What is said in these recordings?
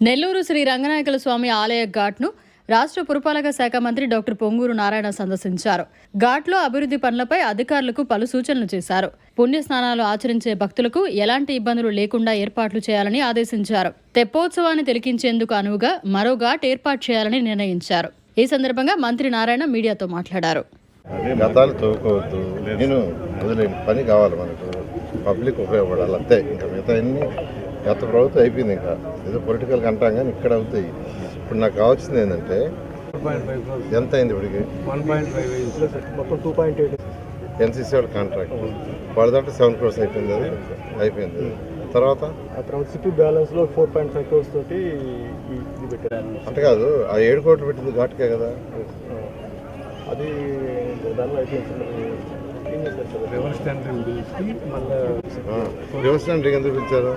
నెల్లూరు శ్రీ రంగనాయకుల స్వామి ఆలయ ఘాట్ను రాష్ట్ర పురపాలక శాఖ మంత్రి డాక్టర్ పొంగూరు నారాయణ సందర్శించారు. ఘాట్లో అభివృద్ధి పనులపై అధికారులకు పలు సూచనలు చేశారు. పుణ్యస్నానాలు ఆచరించే భక్తులకు ఎలాంటి ఇబ్బందులు లేకుండా ఏర్పాట్లు చేయాలని ఆదేశించారు. తెప్పోత్సవాన్ని తిలకించేందుకు అనువుగా మరో ఘాట్ ఏర్పాటు చేయాలని నిర్ణయించారు. ఈ సందర్భంగా మంత్రి నారాయణ మీడియాతో మాట్లాడారు. గతాలు తోకోవద్దు, నేను వదిలేని పని కావాలి, మనకు పబ్లిక్ ఉపయోగపడాలి అంతే. ఇంకా మిగతా అన్ని గత ప్రభుత్వం అయిపోయింది, ఇంకా ఏదో పొలిటికల్గా అంటాం కానీ ఇక్కడ అవుతాయి. ఇప్పుడు నాకు కావాల్సింది ఏంటంటే ఎంత అయింది ఇప్పటికి 2.8 ఎన్సీసీ వాళ్ళ కాంట్రాక్ట్ వాళ్ళ దాంట్లో 7 crores అయిపోయింది. అది అయిపోయింది. తర్వాత సిటీ బ్యాలెన్స్లో 4.5 crores తోటి పెట్టారు. అంటే కాదు, ఆ 7 కోట్లు పెట్టింది ఘాటుకే కదా. అది దానిలో అయిపోయింది. రివర్స్ టెండరింగ్ ఎందుకు పిలిచారు?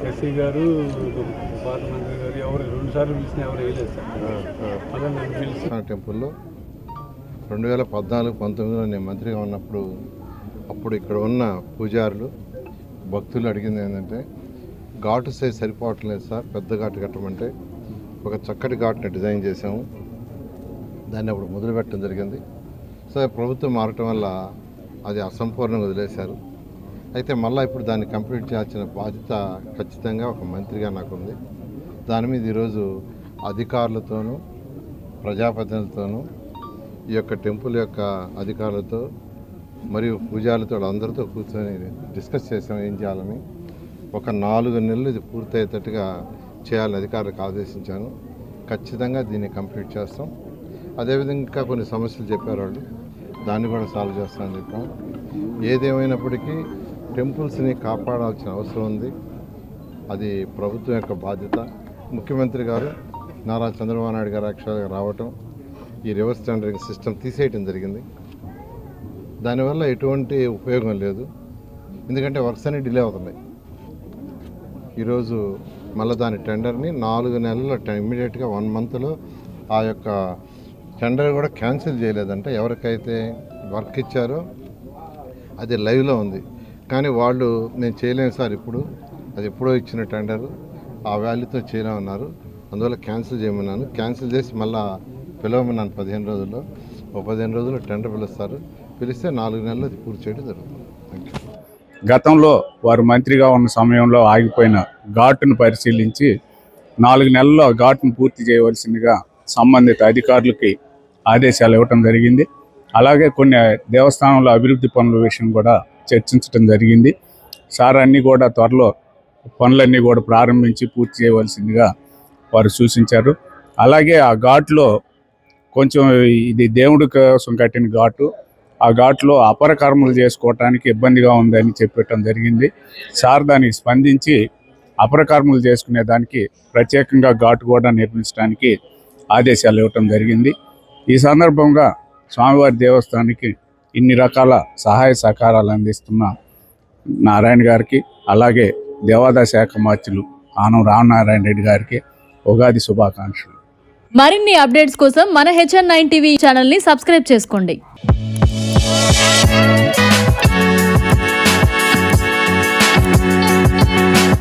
ఎస్సీ గారు, పార్లమెంటరీ గారు ఎవరు 2 సార్లు పిలిచిన ఎవరు వేయలేదు సార్. టెంపుల్లో 2014-19లో నేను మంత్రిగా ఉన్నప్పుడు అప్పుడు ఇక్కడ ఉన్న పూజారులు భక్తులు అడిగింది ఏంటంటే ఘాటు సైజ్ సరిపోవట్లేదు సార్, పెద్ద ఘాటు కట్టమంటే ఒక చక్కటి ఘాటుని డిజైన్ చేసాము. దాన్ని అప్పుడు మొదలుపెట్టడం జరిగింది. సో ప్రభుత్వం మారటం వల్ల అది అసంపూర్ణంగా వదిలేశారు. అయితే మళ్ళీ ఇప్పుడు దాన్ని కంప్లీట్ చేయాల్సిన బాధ్యత ఖచ్చితంగా ఒక మంత్రిగా నాకుంది. దాని మీద ఈరోజు అధికారులతోనూ ప్రజాప్రతినిధులతోనూ ఈ యొక్క టెంపుల్ యొక్క అధికారులతో మరియు పూజారులతో అందరితో కూర్చొని డిస్కస్ చేసాం ఏం చేయాలని. ఒక 4 నెలలు ఇది పూర్తయ్యేటట్టుగా చేయాలని అధికారులకు ఆదేశించాను. ఖచ్చితంగా దీన్ని కంప్లీట్ చేస్తాం. అదేవిధంగా ఇంకా కొన్ని సమస్యలు చెప్పారు వాళ్ళు, దాన్ని కూడా సాల్వ్ చేస్తామని చెప్పాం. ఏదేమైనప్పటికీ టెంపుల్స్ని కాపాడాల్సిన అవసరం ఉంది. అది ప్రభుత్వం యొక్క బాధ్యత. ముఖ్యమంత్రి గారు నారా చంద్రబాబు నాయుడు గారు యాక్చువల్గా రావటం, ఈ రివర్స్ టెండరింగ్ సిస్టమ్ తీసేయటం జరిగింది. దానివల్ల ఎటువంటి ఉపయోగం లేదు, ఎందుకంటే వర్క్స్ అన్ని డిలే అవుతున్నాయి. ఈరోజు మళ్ళీ దాని టెండర్ని 4 నెలల్లో ఇమ్మీడియట్గా 1 monthలో ఆ యొక్క టెండర్ కూడా క్యాన్సిల్ చేయలేదంటే ఎవరికైతే వర్క్ ఇచ్చారో అది లైవ్లో ఉంది. కానీ వాళ్ళు నేను చేయలేను సార్, ఇప్పుడు అది ఎప్పుడో ఇచ్చిన టెండర్ ఆ వాల్యూతో చేయలేమన్నారు. అందువల్ల క్యాన్సిల్ చేయమన్నాను. క్యాన్సిల్ చేసి మళ్ళీ పిలవమన్నాను 15 రోజుల్లో. 15 రోజుల్లో టెండర్ పిలుస్తారు. పిలిస్తే 4 నెలలు అది పూర్తి చేయడం జరుగుతుంది. Thank you. గతంలో వారు మంత్రిగా ఉన్న సమయంలో ఆగిపోయిన ఘాటును పరిశీలించి 4 నెలల్లో ఘాటును పూర్తి చేయవలసిందిగా సంబంధిత అధికారులకి ఆదేశాలు ఇవ్వటం జరిగింది. అలాగే కొన్ని దేవస్థానంలో అభివృద్ధి పనుల విషయం కూడా చర్చించడం జరిగింది. సార్ అన్నీ కూడా త్వరలో పనులన్నీ కూడా ప్రారంభించి పూర్తి చేయవలసిందిగా వారు సూచించారు. అలాగే ఆ ఘాట్లో కొంచెం ఇది దేవుడి కోసం కట్టిన ఘాటు, ఆ ఘాట్లో అపర కర్మలు చేసుకోవటానికి ఇబ్బందిగా ఉందని చెప్పటం జరిగింది. సార్ దానికి స్పందించి అపర కర్మలు చేసుకునే దానికి ప్రత్యేకంగా ఘాటు కూడా నిర్మించడానికి ఆదేశాలు ఇవ్వటం జరిగింది. ఈ సందర్భంగా స్వామివారి దేవస్థానానికి ఇన్ని రకాల సహాయ సహకారాలు అందిస్తున్న నారాయణ గారికి, అలాగే దేవాదాయ శాఖ మంత్రులు ఆనం రామనారాయణ రెడ్డి గారికి ఉగాది శుభాకాంక్షలు. మరిన్ని అప్డేట్స్ కోసం మన HN9 TV ఛానల్ని సబ్స్క్రైబ్ చేసుకోండి.